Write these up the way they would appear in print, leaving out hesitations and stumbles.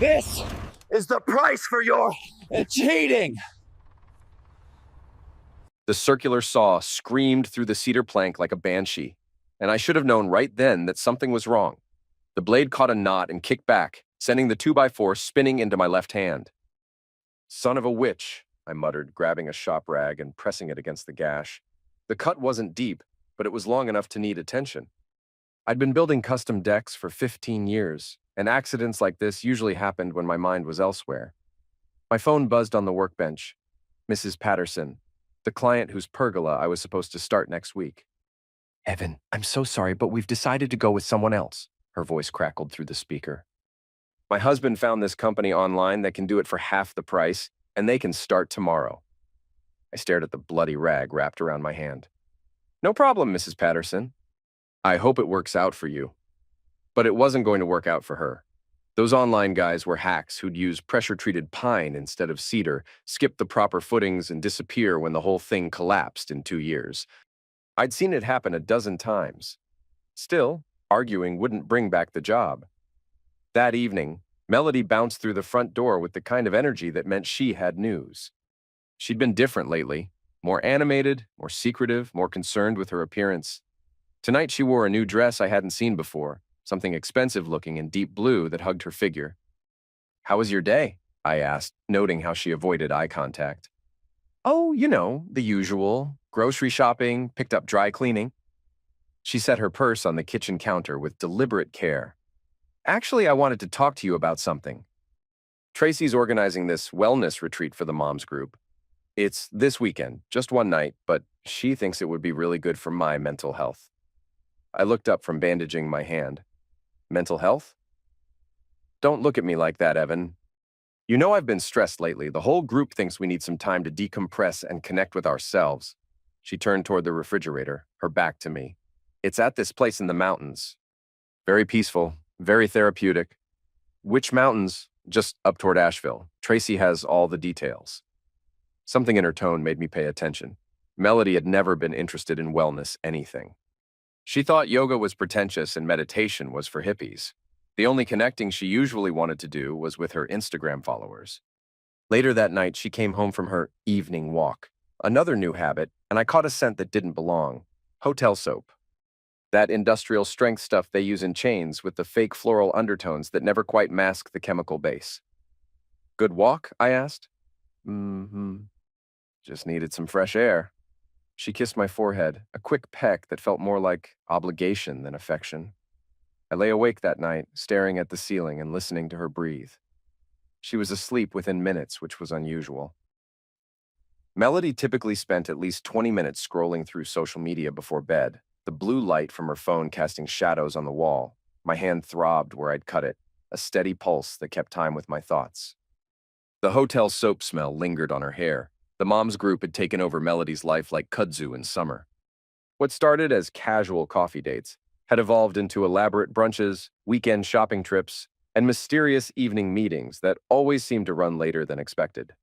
This is the price for your cheating! The circular saw screamed through the cedar plank like a banshee, and I should have known right then that something was wrong. The blade caught a knot and kicked back, sending the 2x4 spinning into my left hand. "Son of a witch," I muttered, grabbing a shop rag and pressing it against the gash. The cut wasn't deep, but it was long enough to need attention. I'd been building custom decks for 15 years, and accidents like this usually happened when my mind was elsewhere. My phone buzzed on the workbench. Mrs. Patterson, the client whose pergola I was supposed to start next week. "Evan, I'm so sorry, but we've decided to go with someone else," her voice crackled through the speaker. "My husband found this company online that can do it for half the price, and they can start tomorrow." I stared at the bloody rag wrapped around my hand. "No problem, Mrs. Patterson. I hope it works out for you." But it wasn't going to work out for her. Those online guys were hacks who'd use pressure-treated pine instead of cedar, skip the proper footings, and disappear when the whole thing collapsed in 2 years. I'd seen it happen a dozen times. Still, arguing wouldn't bring back the job. That evening, Melody bounced through the front door with the kind of energy that meant she had news. She'd been different lately, more animated, more secretive, more concerned with her appearance. Tonight she wore a new dress I hadn't seen before, something expensive looking in deep blue that hugged her figure. "How was your day?" I asked, noting how she avoided eye contact. "Oh, you know, the usual. Grocery shopping, picked up dry cleaning." She set her purse on the kitchen counter with deliberate care. "Actually, I wanted to talk to you about something. Tracy's organizing this wellness retreat for the moms group. It's this weekend, just one night, but she thinks it would be really good for my mental health." I looked up from bandaging my hand. "Mental health?" "Don't look at me like that, Evan. You know I've been stressed lately. The whole group thinks we need some time to decompress and connect with ourselves." She turned toward the refrigerator, her back to me. "It's at this place in the mountains. Very peaceful, very therapeutic." "Which mountains?" "Just up toward Asheville. Tracy has all the details." Something in her tone made me pay attention. Melody had never been interested in wellness anything. She thought yoga was pretentious and meditation was for hippies. The only connecting she usually wanted to do was with her Instagram followers. Later that night, she came home from her evening walk. Another new habit, and I caught a scent that didn't belong. Hotel soap. That industrial strength stuff they use in chains with the fake floral undertones that never quite mask the chemical base. "Good walk?" I asked. "Mm-hmm. Just needed some fresh air." She kissed my forehead, a quick peck that felt more like obligation than affection. I lay awake that night, staring at the ceiling and listening to her breathe. She was asleep within minutes, which was unusual. Melody typically spent at least 20 minutes scrolling through social media before bed, the blue light from her phone casting shadows on the wall. My hand throbbed where I'd cut it, a steady pulse that kept time with my thoughts. The hotel soap smell lingered on her hair. The moms group had taken over Melody's life like kudzu in summer. What started as casual coffee dates had evolved into elaborate brunches, weekend shopping trips, and mysterious evening meetings that always seemed to run later than expected.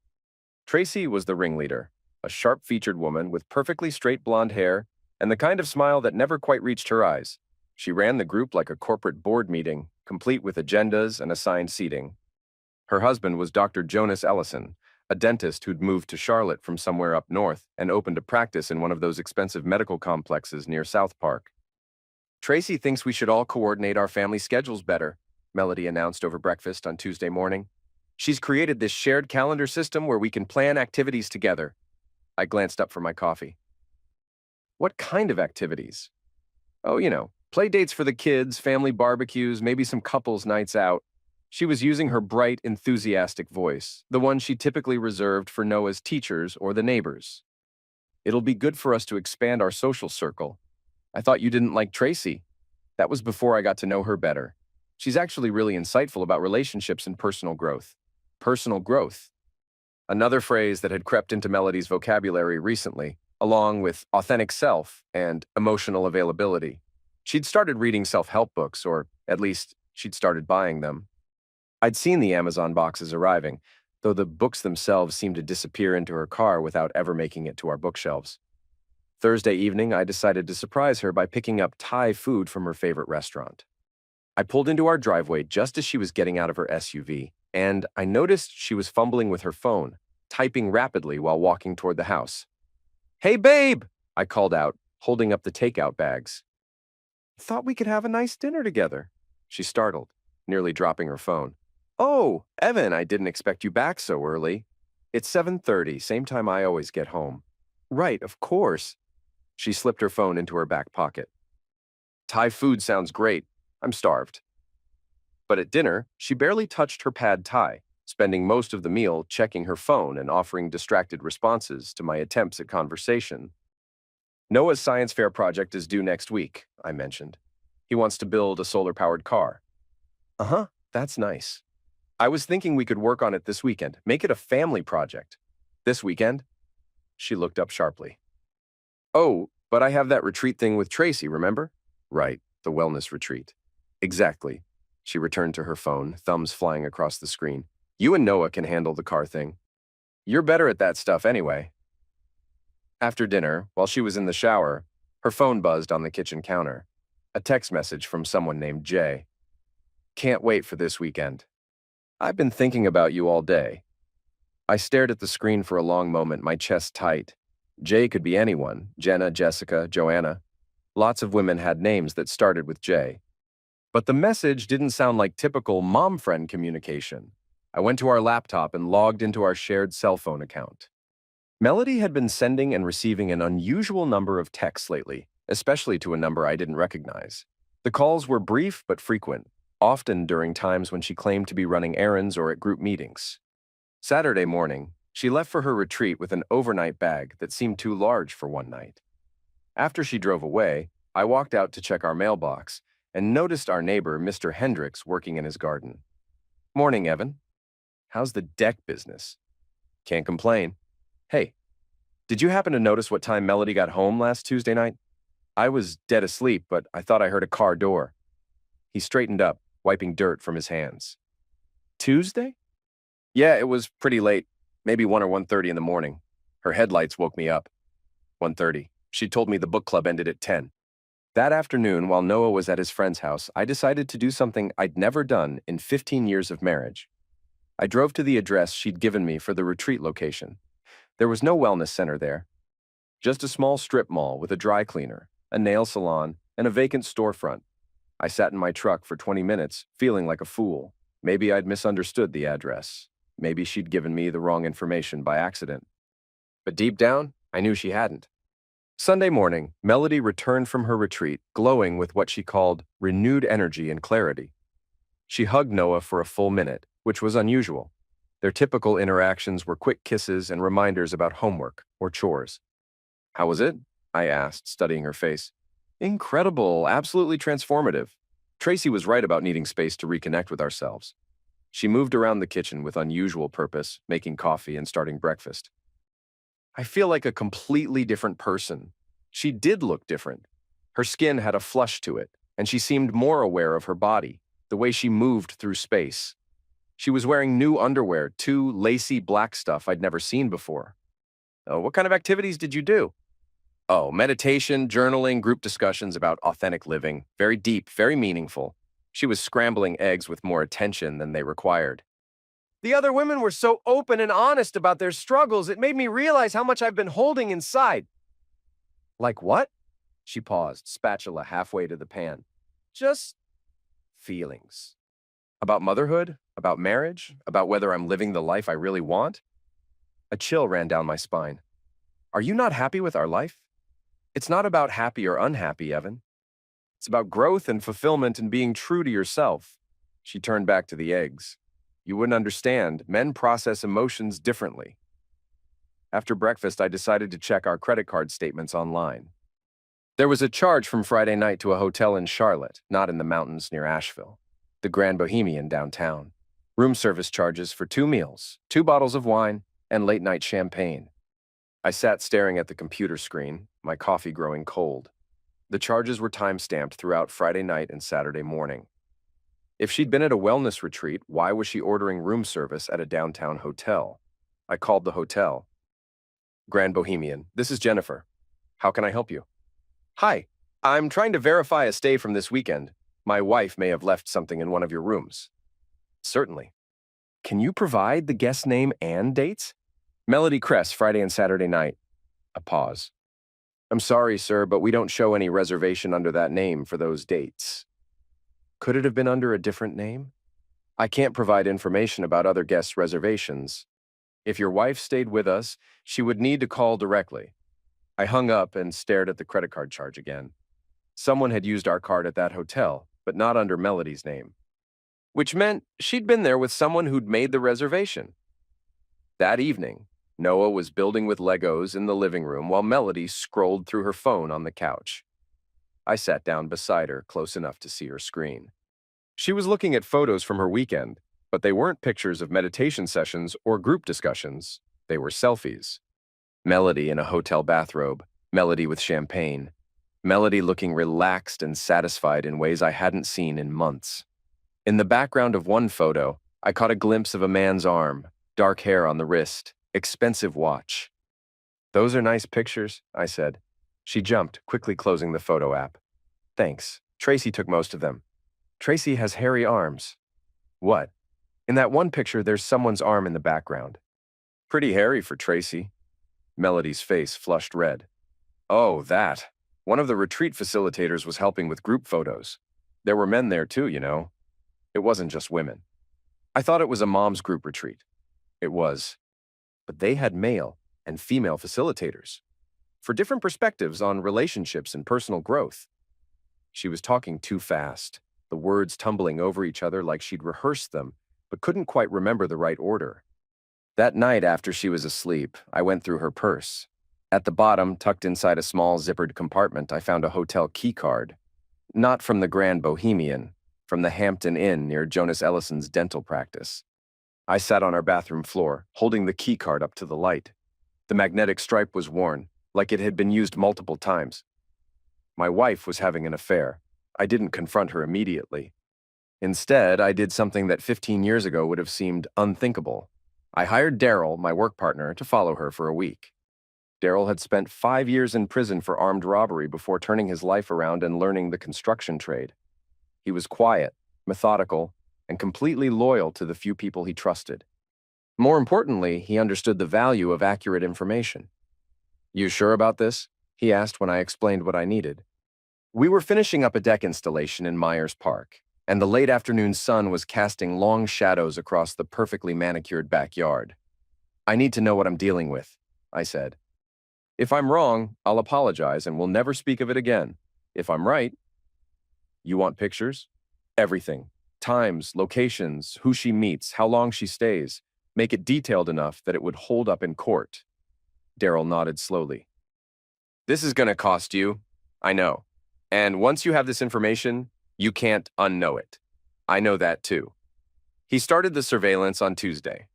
Tracy was the ringleader, a sharp-featured woman with perfectly straight blonde hair and the kind of smile that never quite reached her eyes. She ran the group like a corporate board meeting, complete with agendas and assigned seating. Her husband was Dr. Jonas Ellison, a dentist who'd moved to Charlotte from somewhere up north and opened a practice in one of those expensive medical complexes near South Park. "Tracy thinks we should all coordinate our family schedules better," Melody announced over breakfast on Tuesday morning. "She's created this shared calendar system where we can plan activities together." I glanced up for my coffee. "What kind of activities?" "Oh, you know, play dates for the kids, family barbecues, maybe some couples nights out." She was using her bright, enthusiastic voice, the one she typically reserved for Noah's teachers or the neighbors. "It'll be good for us to expand our social circle." "I thought you didn't like Tracy." "That was before I got to know her better. She's actually really insightful about relationships and personal growth." Personal growth. Another phrase that had crept into Melody's vocabulary recently, along with authentic self and emotional availability. She'd started reading self-help books, or at least she'd started buying them. I'd seen the Amazon boxes arriving, though the books themselves seemed to disappear into her car without ever making it to our bookshelves. Thursday evening, I decided to surprise her by picking up Thai food from her favorite restaurant. I pulled into our driveway just as she was getting out of her SUV. and I noticed she was fumbling with her phone, typing rapidly while walking toward the house. "Hey, babe!" I called out, holding up the takeout bags. "Thought we could have a nice dinner together." She startled, nearly dropping her phone. "Oh, Evan, I didn't expect you back so early. It's 7:30, same time I always get home." "Right, of course." She slipped her phone into her back pocket. "Thai food sounds great. I'm starved." But at dinner, she barely touched her pad thai, spending most of the meal checking her phone and offering distracted responses to my attempts at conversation. "Noah's science fair project is due next week," I mentioned. "He wants to build a solar-powered car." "Uh-huh, that's nice. I was thinking we could work on it this weekend, make it a family project." "This weekend?" She looked up sharply. "Oh, but I have that retreat thing with Tracy, remember?" "Right, the wellness retreat." "Exactly." She returned to her phone, thumbs flying across the screen. "You and Noah can handle the car thing. You're better at that stuff anyway." After dinner, while she was in the shower, her phone buzzed on the kitchen counter. A text message from someone named Jay. "Can't wait for this weekend. I've been thinking about you all day." I stared at the screen for a long moment, my chest tight. Jay could be anyone: Jenna, Jessica, Joanna. Lots of women had names that started with J. But the message didn't sound like typical mom-friend communication. I went to our laptop and logged into our shared cell phone account. Melody had been sending and receiving an unusual number of texts lately, especially to a number I didn't recognize. The calls were brief but frequent, often during times when she claimed to be running errands or at group meetings. Saturday morning, she left for her retreat with an overnight bag that seemed too large for one night. After she drove away, I walked out to check our mailbox and noticed our neighbor, Mr. Hendricks, working in his garden. "Morning, Evan. How's the deck business?" "Can't complain." "Hey, did you happen to notice what time Melody got home last Tuesday night?" "I was dead asleep, but I thought I heard a car door." He straightened up, wiping dirt from his hands. "Tuesday?" "Yeah, it was pretty late, maybe 1 or 1:30 in the morning. Her headlights woke me up." 1:30. She told me the book club ended at 10. That afternoon, while Noah was at his friend's house, I decided to do something I'd never done in 15 years of marriage. I drove to the address she'd given me for the retreat location. There was no wellness center there, just a small strip mall with a dry cleaner, a nail salon, and a vacant storefront. I sat in my truck for 20 minutes, feeling like a fool. Maybe I'd misunderstood the address. Maybe she'd given me the wrong information by accident. But deep down, I knew she hadn't. Sunday morning, Melody returned from her retreat, glowing with what she called renewed energy and clarity. She hugged Noah for a full minute, which was unusual. Their typical interactions were quick kisses and reminders about homework or chores. "How was it?" I asked, studying her face. "Incredible, absolutely transformative. Tracy was right about needing space to reconnect with ourselves." She moved around the kitchen with unusual purpose, making coffee and starting breakfast. "I feel like a completely different person." She did look different. Her skin had a flush to it, and she seemed more aware of her body, the way she moved through space. She was wearing new underwear, too, lacy black stuff I'd never seen before. "Oh, what kind of activities did you do?" "Oh, meditation, journaling, group discussions about authentic living. Very deep, very meaningful." She was scrambling eggs with more attention than they required. "The other women were so open and honest about their struggles, it made me realize how much I've been holding inside." "Like what?" She paused, spatula halfway to the pan. "Just feelings. About motherhood, about marriage, about whether I'm living the life I really want." A chill ran down my spine. "Are you not happy with our life?" "It's not about happy or unhappy, Evan. It's about growth and fulfillment and being true to yourself." She turned back to the eggs. "You wouldn't understand. Men process emotions differently." After breakfast, I decided to check our credit card statements online. There was a charge from Friday night to a hotel in Charlotte, not in the mountains near Asheville, the Grand Bohemian downtown. Room service charges for 2 meals, 2 bottles of wine, and late-night champagne. I sat staring at the computer screen, my coffee growing cold. The charges were time-stamped throughout Friday night and Saturday morning. If she'd been at a wellness retreat, why was she ordering room service at a downtown hotel? I called the hotel. "Grand Bohemian, this is Jennifer. How can I help you?" "Hi, I'm trying to verify a stay from this weekend. My wife may have left something in one of your rooms." "Certainly." Can you provide the guest name and dates? Melody Cress, Friday and Saturday night. A pause. I'm sorry, sir, but we don't show any reservation under that name for those dates. Could it have been under a different name? I can't provide information about other guests' reservations. If your wife stayed with us, she would need to call directly. I hung up and stared at the credit card charge again. Someone had used our card at that hotel, but not under Melody's name, which meant she'd been there with someone who'd made the reservation. That evening, Noah was building with Legos in the living room while Melody scrolled through her phone on the couch. I sat down beside her, close enough to see her screen. She was looking at photos from her weekend, but they weren't pictures of meditation sessions or group discussions. They were selfies. Melody in a hotel bathrobe, Melody with champagne, Melody looking relaxed and satisfied in ways I hadn't seen in months. In the background of one photo, I caught a glimpse of a man's arm, dark hair on the wrist, expensive watch. Those are nice pictures, I said. She jumped, quickly closing the photo app. Thanks. Tracy took most of them. Tracy has hairy arms. What? In that one picture, there's someone's arm in the background. Pretty hairy for Tracy. Melody's face flushed red. Oh, that. One of the retreat facilitators was helping with group photos. There were men there too, you know. It wasn't just women. I thought it was a mom's group retreat. It was. But they had male and female facilitators for different perspectives on relationships and personal growth. She was talking too fast, the words tumbling over each other like she'd rehearsed them, but couldn't quite remember the right order. That night after she was asleep, I went through her purse. At the bottom, tucked inside a small zippered compartment, I found a hotel key card. Not from the Grand Bohemian, from the Hampton Inn near Jonas Ellison's dental practice. I sat on our bathroom floor, holding the key card up to the light. The magnetic stripe was worn, like it had been used multiple times. My wife was having an affair. I didn't confront her immediately. Instead, I did something that 15 years ago would have seemed unthinkable. I hired Daryl, my work partner, to follow her for a week. Daryl had spent 5 years in prison for armed robbery before turning his life around and learning the construction trade. He was quiet, methodical, and completely loyal to the few people he trusted. More importantly, he understood the value of accurate information. You sure about this? He asked when I explained what I needed. We were finishing up a deck installation in Myers Park, and the late afternoon sun was casting long shadows across the perfectly manicured backyard. I need to know what I'm dealing with, I said. If I'm wrong, I'll apologize and we'll never speak of it again. If I'm right, you want pictures? Everything. Times, locations, who she meets, how long she stays. Make it detailed enough that it would hold up in court. Daryl nodded slowly. This is going to cost you. I know. And once you have this information, you can't unknow it. I know that too. He started the surveillance on Tuesday.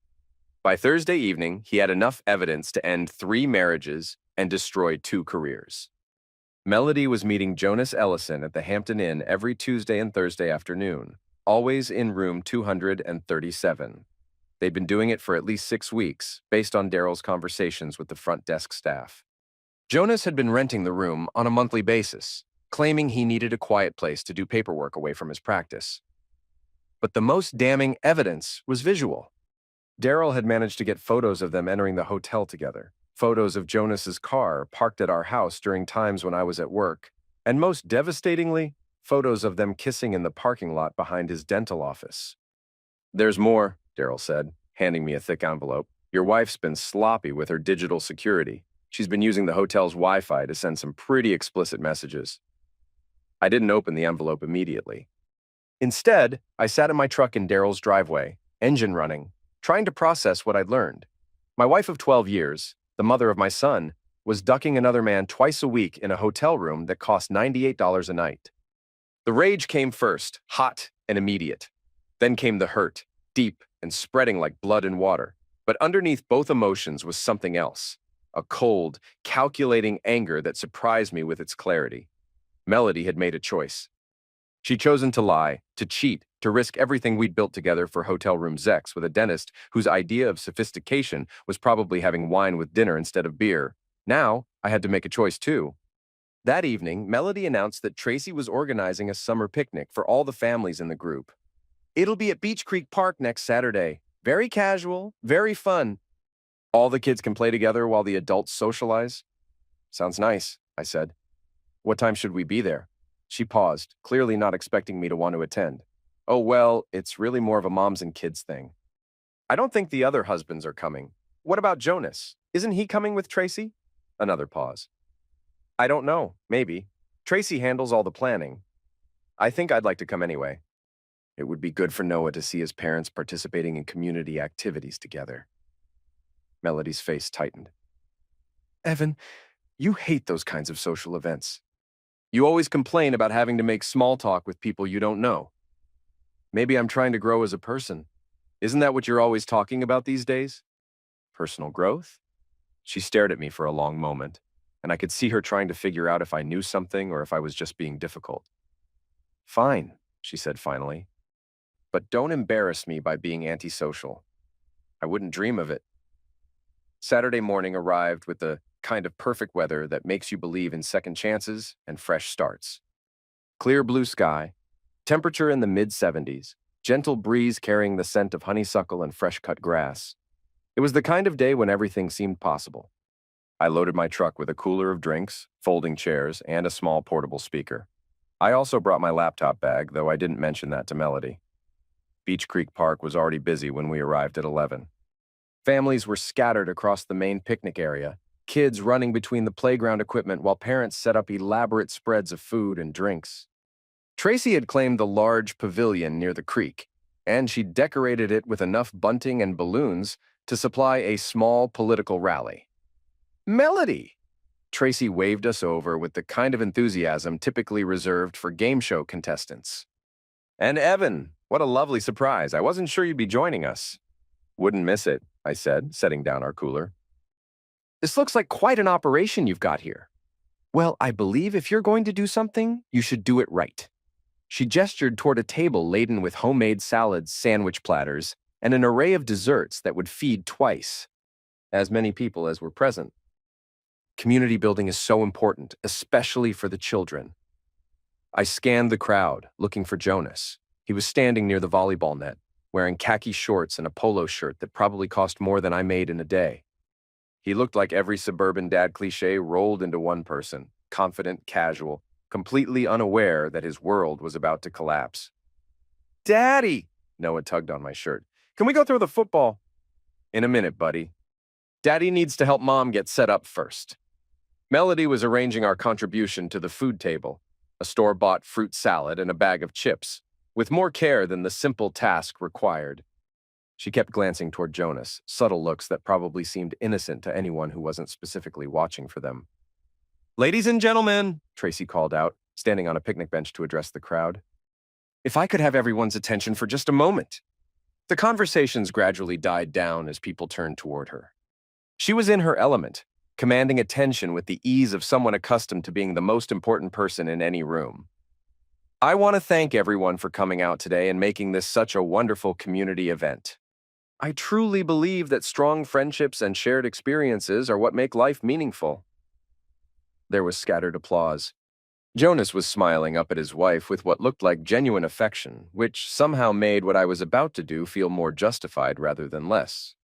By Thursday evening, he had enough evidence to end 3 marriages and destroy 2 careers. Melody was meeting Jonas Ellison at the Hampton Inn every Tuesday and Thursday afternoon, always in room 237. They'd been doing it for at least 6 weeks, based on Daryl's conversations with the front desk staff. Jonas had been renting the room on a monthly basis, claiming he needed a quiet place to do paperwork away from his practice. But the most damning evidence was visual. Daryl had managed to get photos of them entering the hotel together, photos of Jonas's car parked at our house during times when I was at work, and most devastatingly, photos of them kissing in the parking lot behind his dental office. There's more, Daryl said, handing me a thick envelope. Your wife's been sloppy with her digital security. She's been using the hotel's Wi-Fi to send some pretty explicit messages. I didn't open the envelope immediately. Instead, I sat in my truck in Daryl's driveway, engine running, trying to process what I'd learned. My wife of 12 years, the mother of my son, was ducking another man twice a week in a hotel room that cost $98 a night. The rage came first, hot and immediate. Then came the hurt, deep and spreading like blood and water. But underneath both emotions was something else, a cold, calculating anger that surprised me with its clarity. Melody had made a choice. She'd chosen to lie, to cheat, to risk everything we'd built together for hotel room Zex with a dentist whose idea of sophistication was probably having wine with dinner instead of beer. Now, I had to make a choice too. That evening, Melody announced that Tracy was organizing a summer picnic for all the families in the group. It'll be at Beach Creek Park next Saturday, Very casual, very fun. All the kids can play together while the adults socialize. Sounds nice, I said. What time should we be there? She paused, clearly not expecting me to want to attend. Oh, well, it's really more of a moms and kids thing. I don't think the other husbands are coming. What about Jonas? Isn't he coming with Tracy? Another pause. I don't know, maybe. Tracy handles all the planning. I think I'd like to come anyway. It would be good for Noah to see his parents participating in community activities together. Melody's face tightened. Evan, you hate those kinds of social events. You always complain about having to make small talk with people you don't know. Maybe I'm trying to grow as a person. Isn't that what you're always talking about these days? Personal growth? She stared at me for a long moment, and I could see her trying to figure out if I knew something or if I was just being difficult. Fine, she said finally. But don't embarrass me by being antisocial. I wouldn't dream of it. Saturday morning arrived with the kind of perfect weather that makes you believe in second chances and fresh starts. Clear blue sky, temperature in the mid-70s, gentle breeze carrying the scent of honeysuckle and fresh-cut grass. It was the kind of day when everything seemed possible. I loaded my truck with a cooler of drinks, folding chairs, and a small portable speaker. I also brought my laptop bag, though I didn't mention that to Melody. Beach Creek Park was already busy when we arrived at 11. Families were scattered across the main picnic area, kids running between the playground equipment while parents set up elaborate spreads of food and drinks. Tracy had claimed the large pavilion near the creek, and she decorated it with enough bunting and balloons to supply a small political rally. Melody! Tracy waved us over with the kind of enthusiasm typically reserved for game show contestants. And Evan, what a lovely surprise. I wasn't sure you'd be joining us. Wouldn't miss it, I said, setting down our cooler. This looks like quite an operation you've got here. Well, I believe if you're going to do something, you should do it right. She gestured toward a table laden with homemade salads, sandwich platters, and an array of desserts that would feed twice as many people as were present. Community building is so important, especially for the children. I scanned the crowd, looking for Jonas. He was standing near the volleyball net, wearing khaki shorts and a polo shirt that probably cost more than I made in a day. He looked like every suburban dad cliché rolled into one person, confident, casual, completely unaware that his world was about to collapse. Daddy! Noah tugged on my shirt. Can we go throw the football? In a minute, buddy. Daddy needs to help Mom get set up first. Melody was arranging our contribution to the food table, a store-bought fruit salad and a bag of chips, with more care than the simple task required. She kept glancing toward Jonas, subtle looks that probably seemed innocent to anyone who wasn't specifically watching for them. Ladies and gentlemen, Tracy called out, standing on a picnic bench to address the crowd. If I could have everyone's attention for just a moment. The conversations gradually died down as people turned toward her. She was in her element, commanding attention with the ease of someone accustomed to being the most important person in any room. I want to thank everyone for coming out today and making this such a wonderful community event. I truly believe that strong friendships and shared experiences are what make life meaningful. There was scattered applause. Jonas was smiling up at his wife with what looked like genuine affection, which somehow made what I was about to do feel more justified rather than less.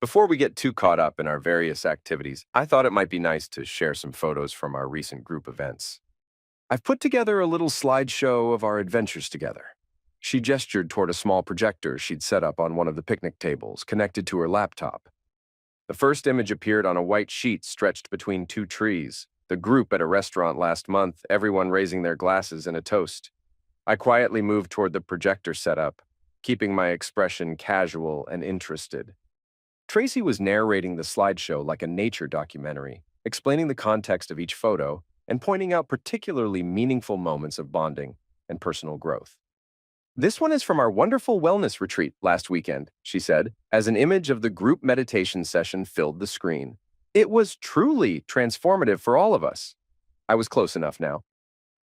Before we get too caught up in our various activities, I thought it might be nice to share some photos from our recent group events. I've put together a little slideshow of our adventures together. She gestured toward a small projector she'd set up on one of the picnic tables, connected to her laptop. The first image appeared on a white sheet stretched between two trees, the group at a restaurant last month, everyone raising their glasses in a toast. I quietly moved toward the projector setup, keeping my expression casual and interested. Tracy was narrating the slideshow like a nature documentary, explaining the context of each photo and pointing out particularly meaningful moments of bonding and personal growth. This one is from our wonderful wellness retreat last weekend, she said, as an image of the group meditation session filled the screen. It was truly transformative for all of us. I was close enough now.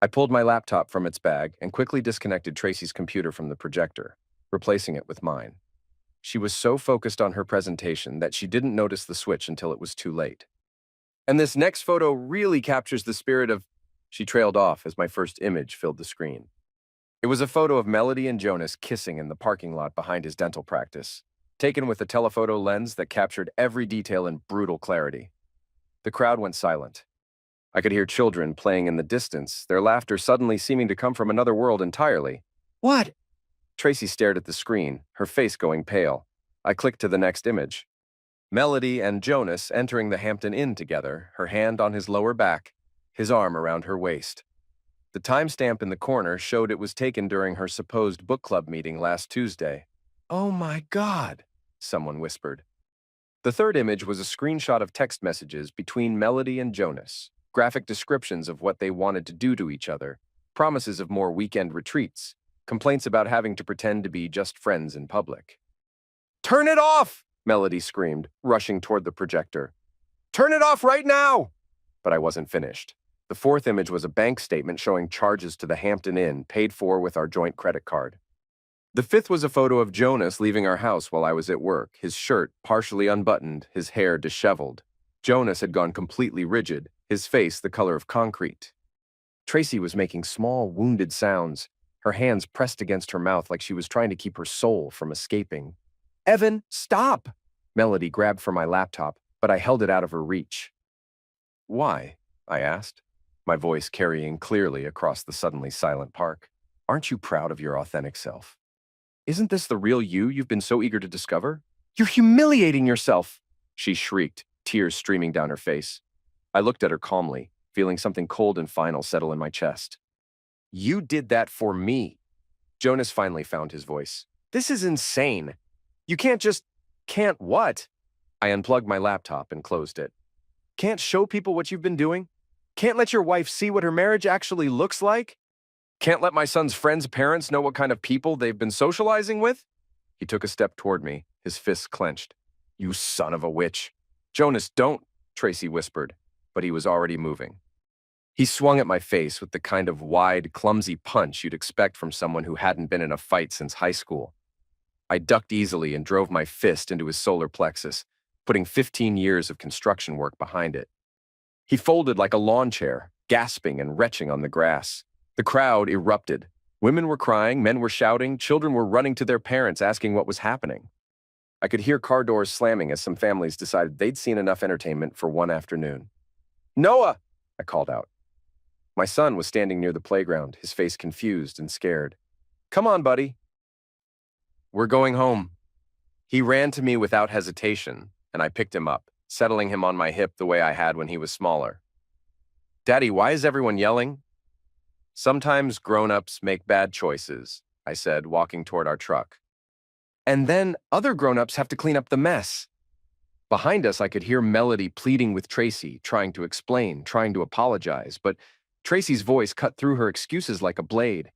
I pulled my laptop from its bag and quickly disconnected Tracy's computer from the projector, replacing it with mine. She was so focused on her presentation that she didn't notice the switch until it was too late. And this next photo really captures the spirit of... She trailed off as my first image filled the screen. It was a photo of Melody and Jonas kissing in the parking lot behind his dental practice. taken with a telephoto lens that captured every detail in brutal clarity. The crowd went silent. I could hear children playing in the distance, their laughter suddenly seeming to come from another world entirely. What? Tracy stared at the screen, her face going pale. I clicked to the next image. Melody and Jonas entering the Hampton Inn together, her hand on his lower back, his arm around her waist. The timestamp in the corner showed it was taken during her supposed book club meeting last Tuesday. "Oh my God," someone whispered. The third image was a screenshot of text messages between Melody and Jonas, graphic descriptions of what they wanted to do to each other, promises of more weekend retreats, complaints about having to pretend to be just friends in public. "Turn it off!" Melody screamed, rushing toward the projector. "Turn it off right now!" But I wasn't finished. The fourth image was a bank statement showing charges to the Hampton Inn paid for with our joint credit card. The fifth was a photo of Jonas leaving our house while I was at work, his shirt partially unbuttoned, his hair disheveled. Jonas had gone completely rigid, his face the color of concrete. Tracy was making small, wounded sounds, her hands pressed against her mouth like she was trying to keep her soul from escaping. "Evan, stop!" Melody grabbed for my laptop, but I held it out of her reach. "Why?" I asked, my voice carrying clearly across the suddenly silent park. "Aren't you proud of your authentic self? Isn't this the real you've been so eager to discover? You're humiliating yourself!" she shrieked, tears streaming down her face. I looked at her calmly, feeling something cold and final settle in my chest. "You did that for me." Jonas finally found his voice. "This is insane. You can't just..." "Can't what?" I unplugged my laptop and closed it. "Can't show people what you've been doing? Can't let your wife see what her marriage actually looks like? Can't let my son's friends' parents know what kind of people they've been socializing with?" He took a step toward me, his fists clenched. "You son of a witch." "Jonas, don't," Tracy whispered, but he was already moving. He swung at my face with the kind of wide, clumsy punch you'd expect from someone who hadn't been in a fight since high school. I ducked easily and drove my fist into his solar plexus, putting 15 years of construction work behind it. He folded like a lawn chair, gasping and retching on the grass. The crowd erupted. Women were crying, men were shouting, children were running to their parents asking what was happening. I could hear car doors slamming as some families decided they'd seen enough entertainment for one afternoon. "Noah!" I called out. My son was standing near the playground, his face confused and scared. "Come on, buddy." "We're going home." He ran to me without hesitation, and I picked him up, settling him on my hip the way I had when he was smaller. "Daddy, why is everyone yelling?" "Sometimes grown-ups make bad choices," I said, walking toward our truck. "And then other grown-ups have to clean up the mess." Behind us, I could hear Melody pleading with Tracy, trying to explain, trying to apologize, but Tracy's voice cut through her excuses like a blade.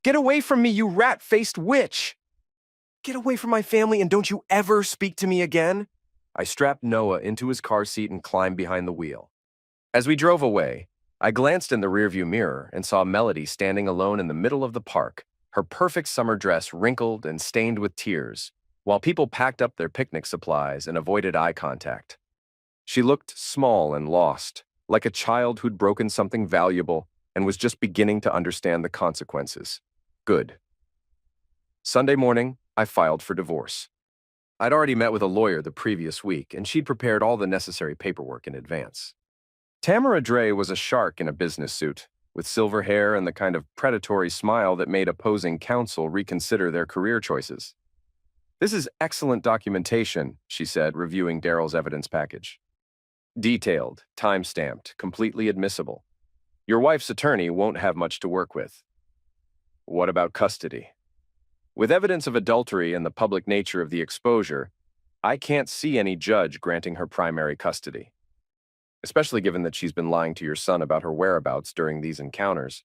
"Get away from me, you rat-faced witch! Get away from my family and don't you ever speak to me again!" I strapped Noah into his car seat and climbed behind the wheel. As we drove away, I glanced in the rearview mirror and saw Melody standing alone in the middle of the park, her perfect summer dress wrinkled and stained with tears, while people packed up their picnic supplies and avoided eye contact. She looked small and lost, like a child who'd broken something valuable and was just beginning to understand the consequences. Good. Sunday morning, I filed for divorce. I'd already met with a lawyer the previous week, and she'd prepared all the necessary paperwork in advance. Tamara Dre was a shark in a business suit, with silver hair and the kind of predatory smile that made opposing counsel reconsider their career choices. "This is excellent documentation," she said, reviewing Daryl's evidence package. "Detailed, time-stamped, completely admissible. Your wife's attorney won't have much to work with." "What about custody?" "With evidence of adultery and the public nature of the exposure, I can't see any judge granting her primary custody. Especially given that she's been lying to your son about her whereabouts during these encounters."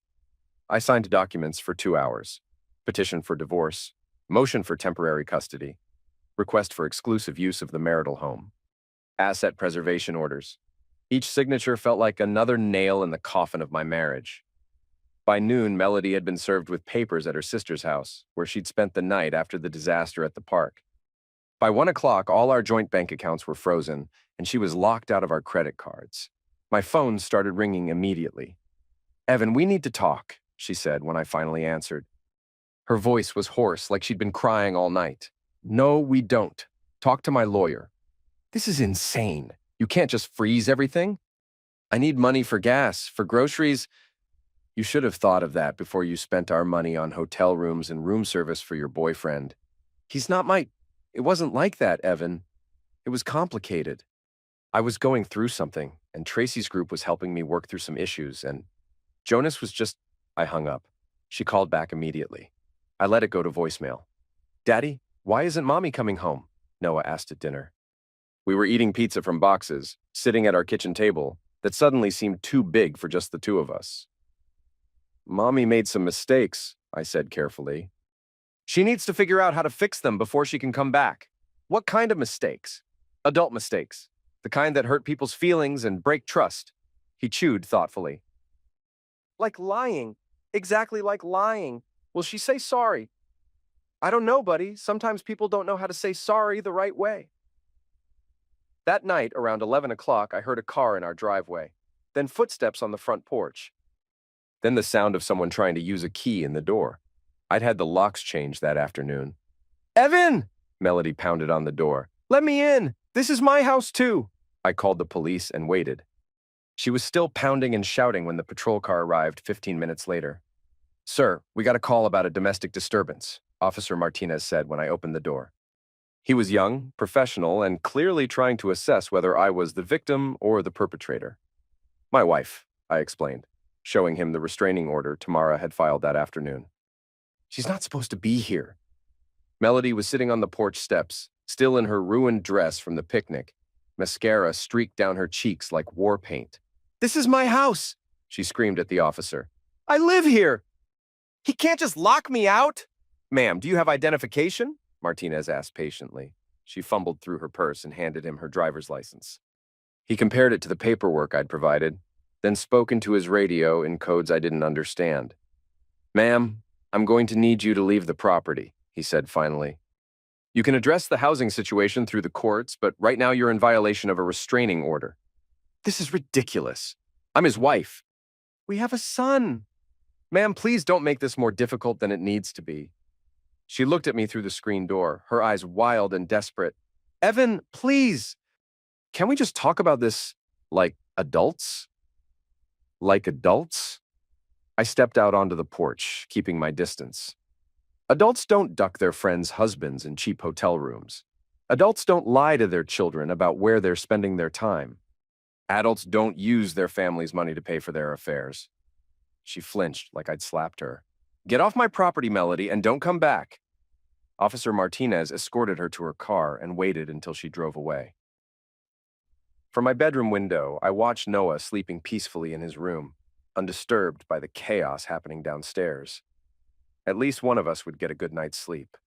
I signed documents for 2 hours. Petition for divorce, motion for temporary custody, request for exclusive use of the marital home, asset preservation orders. Each signature felt like another nail in the coffin of my marriage. By noon, Melody had been served with papers at her sister's house, where she'd spent the night after the disaster at the park. By 1 o'clock, all our joint bank accounts were frozen, and she was locked out of our credit cards. My phone started ringing immediately. "Evan, we need to talk," she said when I finally answered. Her voice was hoarse, like she'd been crying all night. "No, we don't," Talk to my lawyer. This is insane. You can't just freeze everything. I need money for gas, for groceries. You should have thought of that before you spent our money on hotel rooms and room service for your boyfriend. He's not my... It wasn't like that, Evan. It was complicated. I was going through something, and Tracy's group was helping me work through some issues, and Jonas was just... I hung up. She called back immediately. I let it go to voicemail. Daddy, why isn't Mommy coming home? Noah asked at dinner. We were eating pizza from boxes, sitting at our kitchen table, that suddenly seemed too big for just the two of us. Mommy made some mistakes, I said carefully. She needs to figure out how to fix them before she can come back. What kind of mistakes? Adult mistakes. The kind that hurt people's feelings and break trust. He chewed thoughtfully. Like lying. Exactly like lying. Will she say sorry? I don't know, buddy. Sometimes people don't know how to say sorry the right way. That night, around 11 o'clock, I heard a car in our driveway, then footsteps on the front porch. Then the sound of someone trying to use a key in the door. I'd had the locks changed that afternoon. Evan! Melody pounded on the door. Let me in! This is my house too! I called the police and waited. She was still pounding and shouting when the patrol car arrived 15 minutes later. Sir, we got a call about a domestic disturbance, Officer Martinez said when I opened the door. He was young, professional, and clearly trying to assess whether I was the victim or the perpetrator. My wife, I explained, showing him the restraining order Tamara had filed that afternoon. She's not supposed to be here. Melody was sitting on the porch steps, still in her ruined dress from the picnic. Mascara streaked down her cheeks like war paint. This is my house, she screamed at the officer. I live here. He can't just lock me out. Ma'am, do you have identification? Martinez asked patiently. She fumbled through her purse and handed him her driver's license. He compared it to the paperwork I'd provided, then spoke into his radio in codes I didn't understand. Ma'am, I'm going to need you to leave the property, he said finally. You can address the housing situation through the courts, but right now you're in violation of a restraining order. This is ridiculous. I'm his wife. We have a son. Ma'am, please don't make this more difficult than it needs to be. She looked at me through the screen door, her eyes wild and desperate. Evan, please. Can we just talk about this like adults? Like adults? I stepped out onto the porch, keeping my distance. Adults don't duck their friends' husbands in cheap hotel rooms. Adults don't lie to their children about where they're spending their time. Adults don't use their family's money to pay for their affairs. She flinched like I'd slapped her. Get off my property, Melody, and don't come back. Officer Martinez escorted her to her car and waited until she drove away. From my bedroom window, I watched Noah sleeping peacefully in his room, undisturbed by the chaos happening downstairs. At least one of us would get a good night's sleep.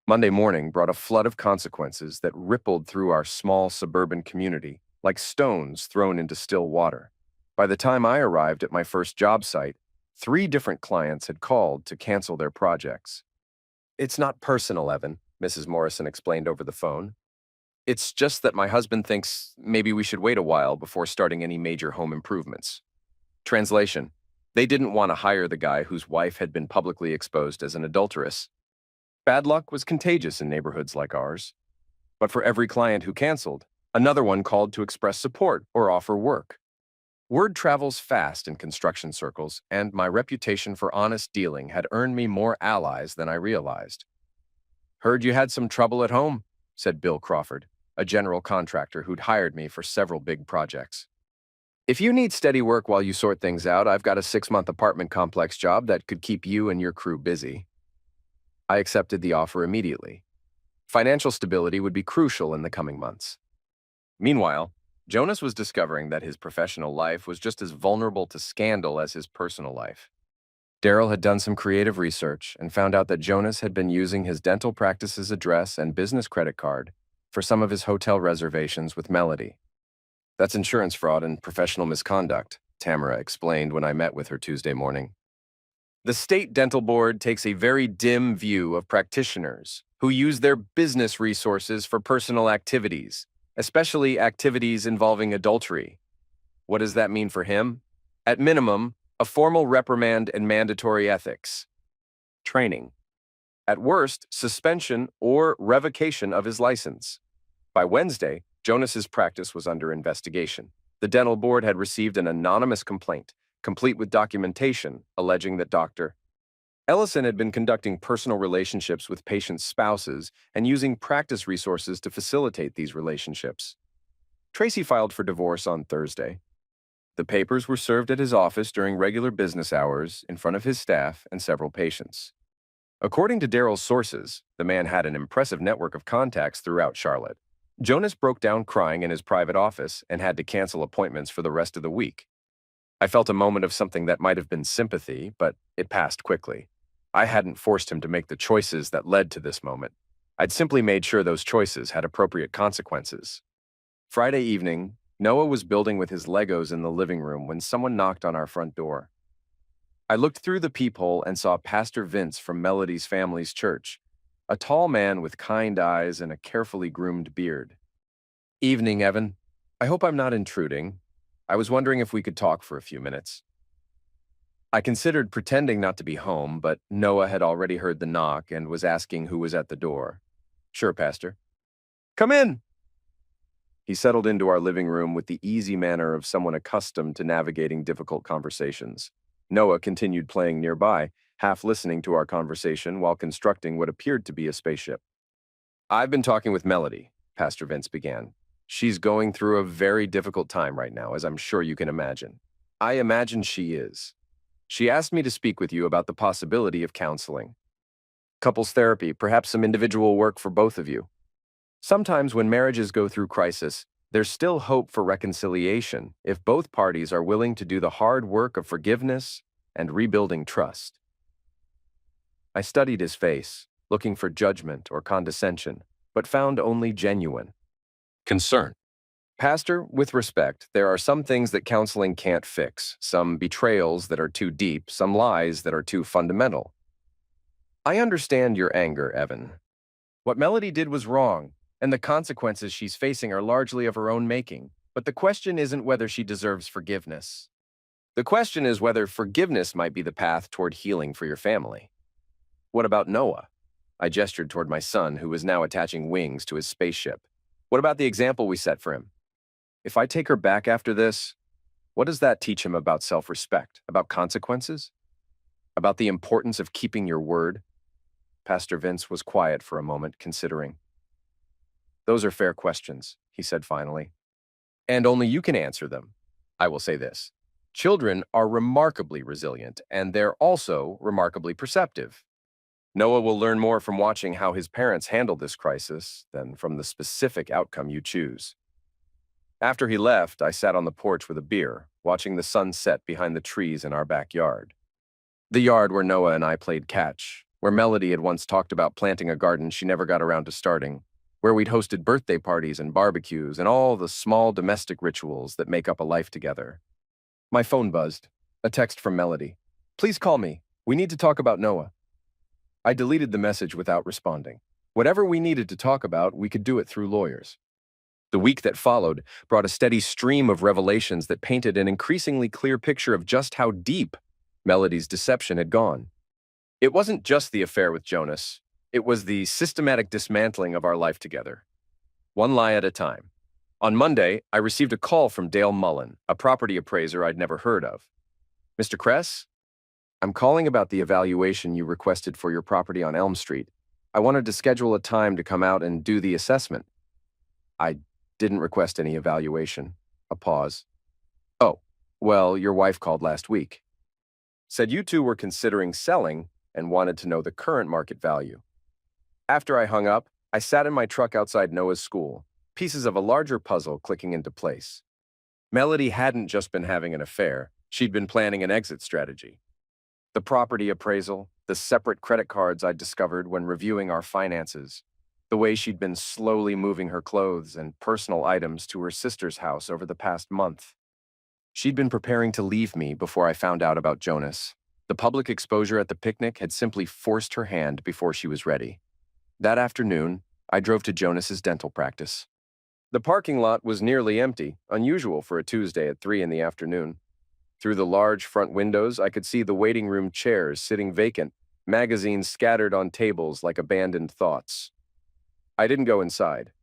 Monday morning brought a flood of consequences that rippled through our small suburban community like stones thrown into still water. By the time I arrived at my first job site, 3 different clients had called to cancel their projects. It's not personal, Evan, Mrs. Morrison explained over the phone. It's just that my husband thinks maybe we should wait a while before starting any major home improvements. Translation: they didn't want to hire the guy whose wife had been publicly exposed as an adulteress. Bad luck was contagious in neighborhoods like ours. But for every client who canceled, another one called to express support or offer work. Word travels fast in construction circles, and my reputation for honest dealing had earned me more allies than I realized. Heard you had some trouble at home, said Bill Crawford, a general contractor who'd hired me for several big projects. If you need steady work while you sort things out, I've got a 6-month apartment complex job that could keep you and your crew busy. I accepted the offer immediately. Financial stability would be crucial in the coming months. Meanwhile, Jonas was discovering that his professional life was just as vulnerable to scandal as his personal life. Daryl had done some creative research and found out that Jonas had been using his dental practice's address and business credit card for some of his hotel reservations with Melody. That's insurance fraud and professional misconduct, Tamara explained when I met with her Tuesday morning. The state dental board takes a very dim view of practitioners who use their business resources for personal activities, especially activities involving adultery. What does that mean for him? At minimum, a formal reprimand and mandatory ethics training. At worst, suspension or revocation of his license. By Wednesday, Jonas's practice was under investigation. The dental board had received an anonymous complaint, complete with documentation alleging that Dr. Ellison had been conducting personal relationships with patients' spouses and using practice resources to facilitate these relationships. Tracy filed for divorce on Thursday. The papers were served at his office during regular business hours in front of his staff and several patients. According to Daryl's sources, the man had an impressive network of contacts throughout Charlotte. Jonas broke down crying in his private office and had to cancel appointments for the rest of the week. I felt a moment of something that might have been sympathy, but it passed quickly. I hadn't forced him to make the choices that led to this moment. I'd simply made sure those choices had appropriate consequences. Friday evening, Noah was building with his Legos in the living room when someone knocked on our front door. I looked through the peephole and saw Pastor Vince from Melody's family's church, a tall man with kind eyes and a carefully groomed beard. "Evening, Evan. I hope I'm not intruding. I was wondering if we could talk for a few minutes." I considered pretending not to be home, but Noah had already heard the knock and was asking who was at the door. "Sure, Pastor." "Come in." He settled into our living room with the easy manner of someone accustomed to navigating difficult conversations. Noah continued playing nearby, half listening to our conversation while constructing what appeared to be a spaceship. "I've been talking with Melody," Pastor Vince began. "She's going through a very difficult time right now, as I'm sure you can imagine. I imagine she is. She asked me to speak with you about the possibility of counseling. Couples therapy, perhaps some individual work for both of you. Sometimes when marriages go through crisis, there's still hope for reconciliation if both parties are willing to do the hard work of forgiveness and rebuilding trust." I studied his face, looking for judgment or condescension, but found only genuine concern. "Pastor, with respect, there are some things that counseling can't fix, some betrayals that are too deep, some lies that are too fundamental. I understand your anger, Evan. What Melody did was wrong, and the consequences she's facing are largely of her own making. But the question isn't whether she deserves forgiveness. The question is whether forgiveness might be the path toward healing for your family. What about Noah?" I gestured toward my son, who was now attaching wings to his spaceship. "What about the example we set for him? If I take her back after this, what does that teach him about self-respect, about consequences, about the importance of keeping your word?" Pastor Vince was quiet for a moment, considering. "Those are fair questions," he said finally. "And only you can answer them. I will say this. Children are remarkably resilient, and they're also remarkably perceptive. Noah will learn more from watching how his parents handle this crisis than from the specific outcome you choose." After he left, I sat on the porch with a beer, watching the sun set behind the trees in our backyard. The yard where Noah and I played catch, where Melody had once talked about planting a garden she never got around to starting, where we'd hosted birthday parties and barbecues and all the small domestic rituals that make up a life together. My phone buzzed. A text from Melody. "Please call me. We need to talk about Noah." I deleted the message without responding. Whatever we needed to talk about, we could do it through lawyers. The week that followed brought a steady stream of revelations that painted an increasingly clear picture of just how deep Melody's deception had gone. It wasn't just the affair with Jonas. It was the systematic dismantling of our life together. One lie at a time. On Monday, I received a call from Dale Mullen, a property appraiser I'd never heard of. "Mr. Kress? I'm calling about the evaluation you requested for your property on Elm Street. I wanted to schedule a time to come out and do the assessment." "I didn't request any evaluation." A pause. "Oh, well, your wife called last week. Said you two were considering selling and wanted to know the current market value." After I hung up, I sat in my truck outside Noah's school, pieces of a larger puzzle clicking into place. Melody hadn't just been having an affair, she'd been planning an exit strategy. The property appraisal, the separate credit cards I'd discovered when reviewing our finances, the way she'd been slowly moving her clothes and personal items to her sister's house over the past month. She'd been preparing to leave me before I found out about Jonas. The public exposure at the picnic had simply forced her hand before she was ready. That afternoon, I drove to Jonas's dental practice. The parking lot was nearly empty, unusual for a Tuesday at 3 in the afternoon. Through the large front windows, I could see the waiting room chairs sitting vacant, magazines scattered on tables like abandoned thoughts. I didn't go inside.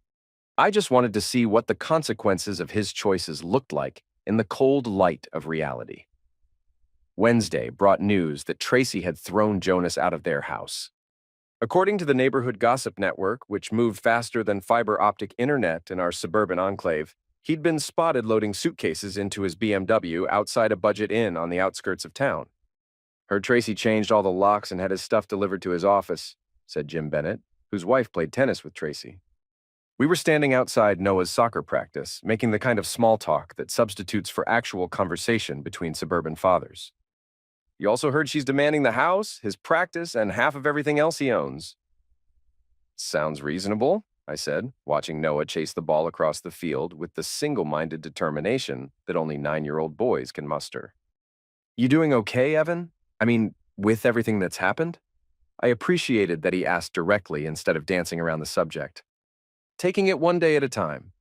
I just wanted to see what the consequences of his choices looked like in the cold light of reality. Wednesday brought news that Tracy had thrown Jonas out of their house. According to the neighborhood gossip network, which moved faster than fiber optic internet in our suburban enclave, he'd been spotted loading suitcases into his BMW outside a budget inn on the outskirts of town. Heard Tracy changed all the locks and had his stuff delivered to his office, said Jim Bennett, whose wife played tennis with Tracy. We were standing outside Noah's soccer practice, making the kind of small talk that substitutes for actual conversation between suburban fathers. You also heard she's demanding the house, his practice, and half of everything else he owns. Sounds reasonable, I said, watching Noah chase the ball across the field with the single-minded determination that only 9-year-old boys can muster. You doing okay, Evan? I mean, with everything that's happened? I appreciated that he asked directly instead of dancing around the subject. Taking it one day at a time.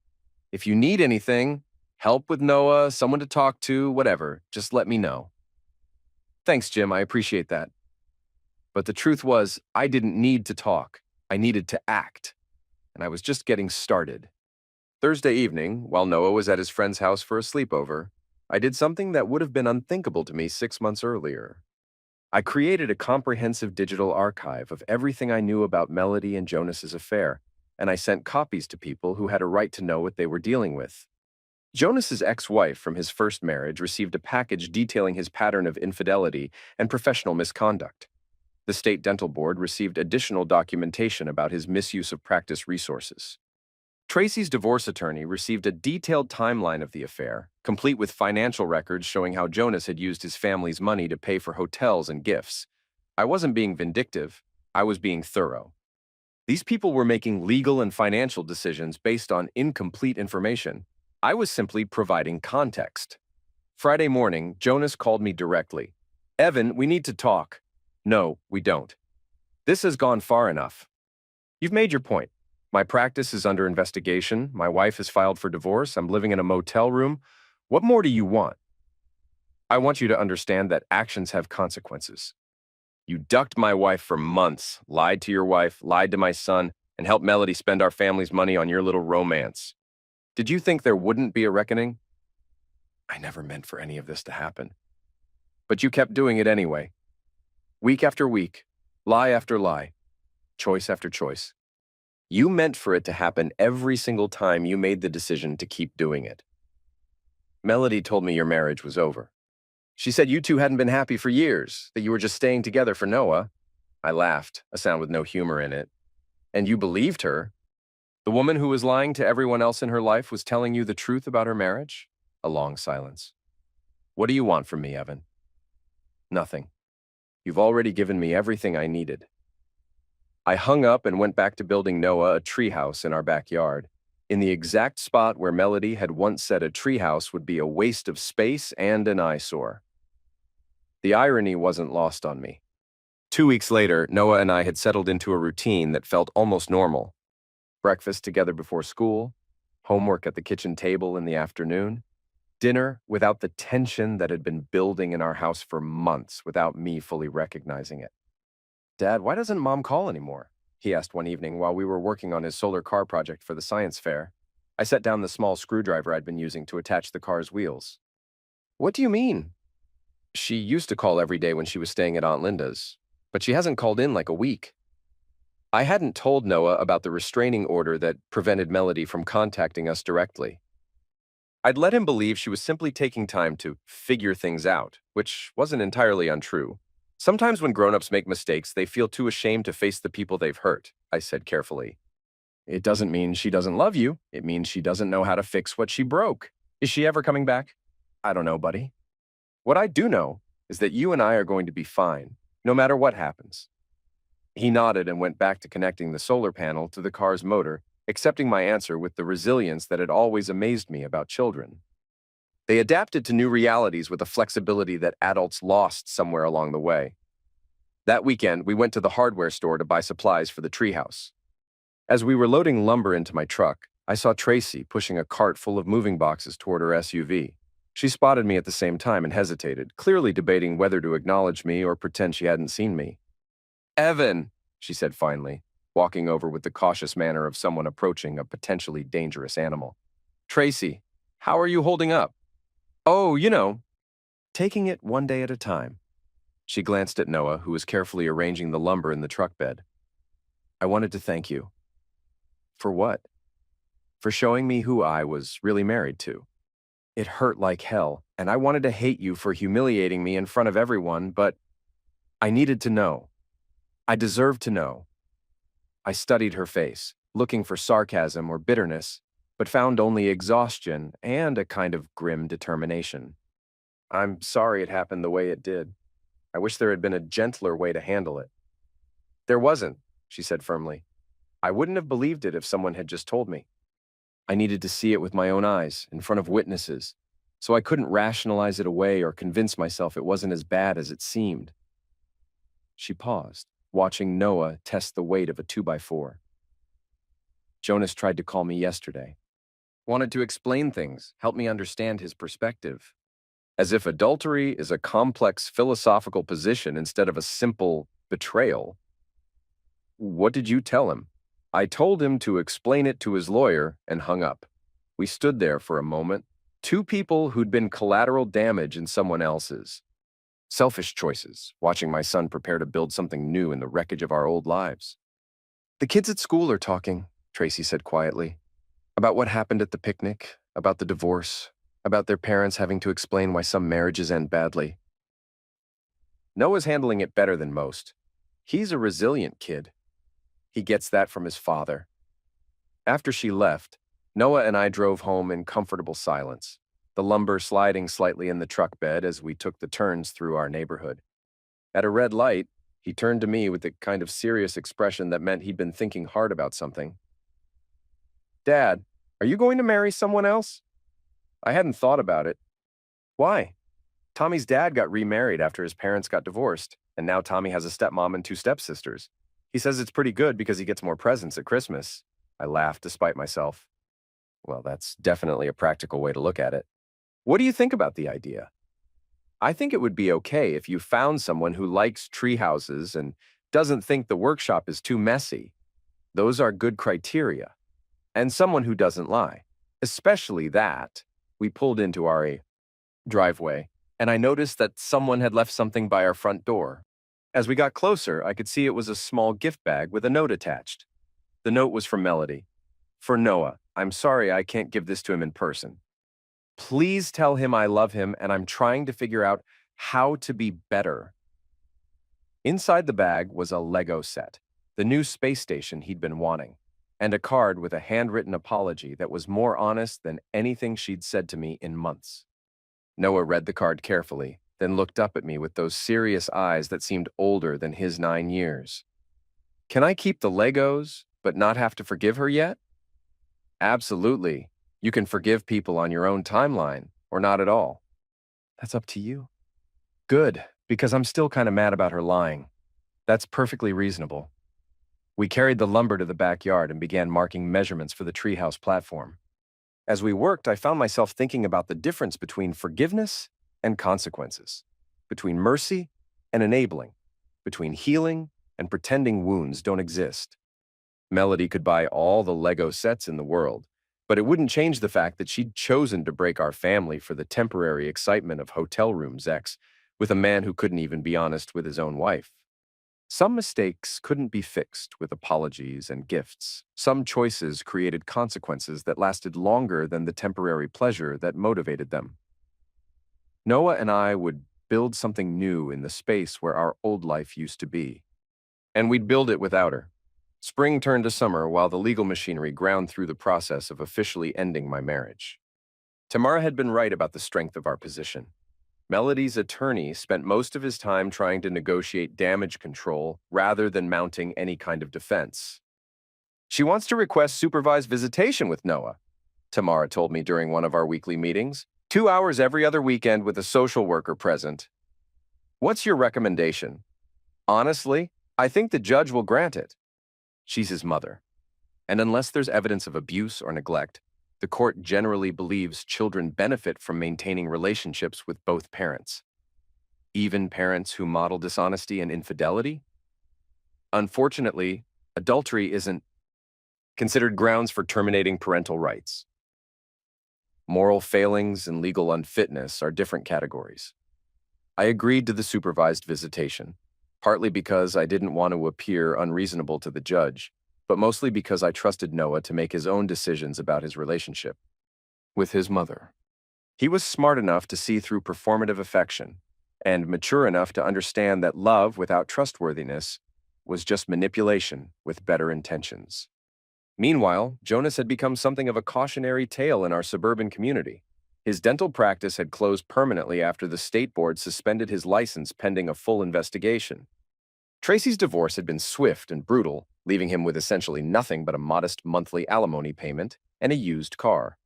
If you need anything, help with Noah, someone to talk to, whatever, just let me know. Thanks, Jim, I appreciate that. But the truth was, I didn't need to talk. I needed to act. And I was just getting started. Thursday evening, while Noah was at his friend's house for a sleepover, I did something that would have been unthinkable to me 6 months earlier. I created a comprehensive digital archive of everything I knew about Melody and Jonas's affair, and I sent copies to people who had a right to know what they were dealing with. Jonas's ex-wife from his first marriage received a package detailing his pattern of infidelity and professional misconduct. The state dental board received additional documentation about his misuse of practice resources. Tracy's divorce attorney received a detailed timeline of the affair, complete with financial records showing how Jonas had used his family's money to pay for hotels and gifts. I wasn't being vindictive, I was being thorough. These people were making legal and financial decisions based on incomplete information. I was simply providing context. Friday morning, Jonas called me directly. Evan, we need to talk. No, we don't. This has gone far enough. You've made your point. My practice is under investigation. My wife has filed for divorce. I'm living in a motel room. What more do you want? I want you to understand that actions have consequences. You ducked my wife for months, lied to your wife, lied to my son, and helped Melody spend our family's money on your little romance. Did you think there wouldn't be a reckoning? I never meant for any of this to happen. But you kept doing it anyway. Week after week, lie after lie, choice after choice. You meant for it to happen every single time you made the decision to keep doing it. Melody told me your marriage was over. She said you two hadn't been happy for years, that you were just staying together for Noah. I laughed, a sound with no humor in it. And you believed her? The woman who was lying to everyone else in her life was telling you the truth about her marriage? A long silence. What do you want from me, Evan? Nothing. You've already given me everything I needed. I hung up and went back to building Noah a treehouse in our backyard, in the exact spot where Melody had once said a treehouse would be a waste of space and an eyesore. The irony wasn't lost on me. 2 weeks later, Noah and I had settled into a routine that felt almost normal. Breakfast together before school, homework at the kitchen table in the afternoon, dinner without the tension that had been building in our house for months without me fully recognizing it. Dad, why doesn't Mom call anymore? He asked one evening while we were working on his solar car project for the science fair. I set down the small screwdriver I'd been using to attach the car's wheels. What do you mean? She used to call every day when she was staying at Aunt Linda's, but she hasn't called in like a week. I hadn't told Noah about the restraining order that prevented Melody from contacting us directly. I'd let him believe she was simply taking time to figure things out, which wasn't entirely untrue. Sometimes when grown-ups make mistakes, they feel too ashamed to face the people they've hurt, I said carefully. It doesn't mean she doesn't love you. It means she doesn't know how to fix what she broke. Is she ever coming back? I don't know, buddy. What I do know is that you and I are going to be fine, no matter what happens. He nodded and went back to connecting the solar panel to the car's motor, accepting my answer with the resilience that had always amazed me about children. They adapted to new realities with a flexibility that adults lost somewhere along the way. That weekend, we went to the hardware store to buy supplies for the treehouse. As we were loading lumber into my truck, I saw Tracy pushing a cart full of moving boxes toward her SUV. She spotted me at the same time and hesitated, clearly debating whether to acknowledge me or pretend she hadn't seen me. Evan, she said finally, walking over with the cautious manner of someone approaching a potentially dangerous animal. "Tracy, how are you holding up?" "Oh, taking it one day at a time." She glanced at Noah, who was carefully arranging the lumber in the truck bed. "I wanted to thank you." "For what?" "For showing me who I was really married to. It hurt like hell, and I wanted to hate you for humiliating me in front of everyone, but I needed to know. I deserved to know." I studied her face, looking for sarcasm or bitterness, but found only exhaustion and a kind of grim determination. "I'm sorry it happened the way it did. I wish there had been a gentler way to handle it." "There wasn't," she said firmly. "I wouldn't have believed it if someone had just told me. I needed to see it with my own eyes, in front of witnesses, so I couldn't rationalize it away or convince myself it wasn't as bad as it seemed." She paused, watching Noah test the weight of a 2x4. "Jonas tried to call me yesterday. Wanted to explain things, help me understand his perspective. As if adultery is a complex philosophical position instead of a simple betrayal." "What did you tell him?" "I told him to explain it to his lawyer and hung up. We stood there for a moment, two people who'd been collateral damage in someone else's. Selfish choices, watching my son prepare to build something new in the wreckage of our old lives." "The kids at school are talking," Tracy said quietly. "About what happened at the picnic, about the divorce, about their parents having to explain why some marriages end badly." "Noah's handling it better than most. He's a resilient kid. He gets that from his father." After she left, Noah and I drove home in comfortable silence, the lumber sliding slightly in the truck bed as we took the turns through our neighborhood. At a red light, he turned to me with the kind of serious expression that meant he'd been thinking hard about something. "Dad, are you going to marry someone else?" I hadn't thought about it. "Why?" "Tommy's dad got remarried after his parents got divorced, and now Tommy has a stepmom and two stepsisters. He says it's pretty good because he gets more presents at Christmas." I laughed despite myself. "Well, that's definitely a practical way to look at it. What do you think about the idea?" "I think it would be okay if you found someone who likes tree houses and doesn't think the workshop is too messy. Those are good criteria. And someone who doesn't lie. Especially that." We pulled into our driveway, and I noticed that someone had left something by our front door. As we got closer, I could see it was a small gift bag with a note attached. The note was from Melody. "For Noah, I'm sorry I can't give this to him in person. Please tell him I love him and I'm trying to figure out how to be better." Inside the bag was a Lego set, the new space station he'd been wanting, and a card with a handwritten apology that was more honest than anything she'd said to me in months. Noah read the card carefully, then looked up at me with those serious eyes that seemed older than his 9 years. "Can I keep the Legos, but not have to forgive her yet?" "Absolutely. You can forgive people on your own timeline, or not at all." "That's up to you." "Good, because I'm still kind of mad about her lying." "That's perfectly reasonable." We carried the lumber to the backyard and began marking measurements for the treehouse platform. As we worked, I found myself thinking about the difference between forgiveness and consequences, between mercy and enabling, between healing and pretending wounds don't exist. Melody could buy all the Lego sets in the world, but it wouldn't change the fact that she'd chosen to break our family for the temporary excitement of hotel room sex with a man who couldn't even be honest with his own wife. Some mistakes couldn't be fixed with apologies and gifts. Some choices created consequences that lasted longer than the temporary pleasure that motivated them. Noah and I would build something new in the space where our old life used to be. And we'd build it without her. Spring turned to summer while the legal machinery ground through the process of officially ending my marriage. Tamara had been right about the strength of our position. Melody's attorney spent most of his time trying to negotiate damage control rather than mounting any kind of defense. "She wants to request supervised visitation with Noah," Tamara told me during one of our weekly meetings. 2 hours every other weekend with a social worker present. "What's your recommendation?" "Honestly, I think the judge will grant it. She's his mother. And unless there's evidence of abuse or neglect, the court generally believes children benefit from maintaining relationships with both parents. Even parents who model dishonesty and infidelity? Unfortunately, Adultery isn't considered grounds for terminating parental rights. Moral failings and legal unfitness are different categories. I agreed to the supervised visitation, partly because I didn't want to appear unreasonable to the judge, but mostly because I trusted Noah to make his own decisions about his relationship with his mother. He was smart enough to see through performative affection and mature enough to understand that love without trustworthiness was just manipulation with better intentions. Meanwhile, Jonas had become something of a cautionary tale in our suburban community. His dental practice had closed permanently after the state board suspended his license pending a full investigation. Tracy's divorce had been swift and brutal, leaving him with essentially nothing but a modest monthly alimony payment and a used car.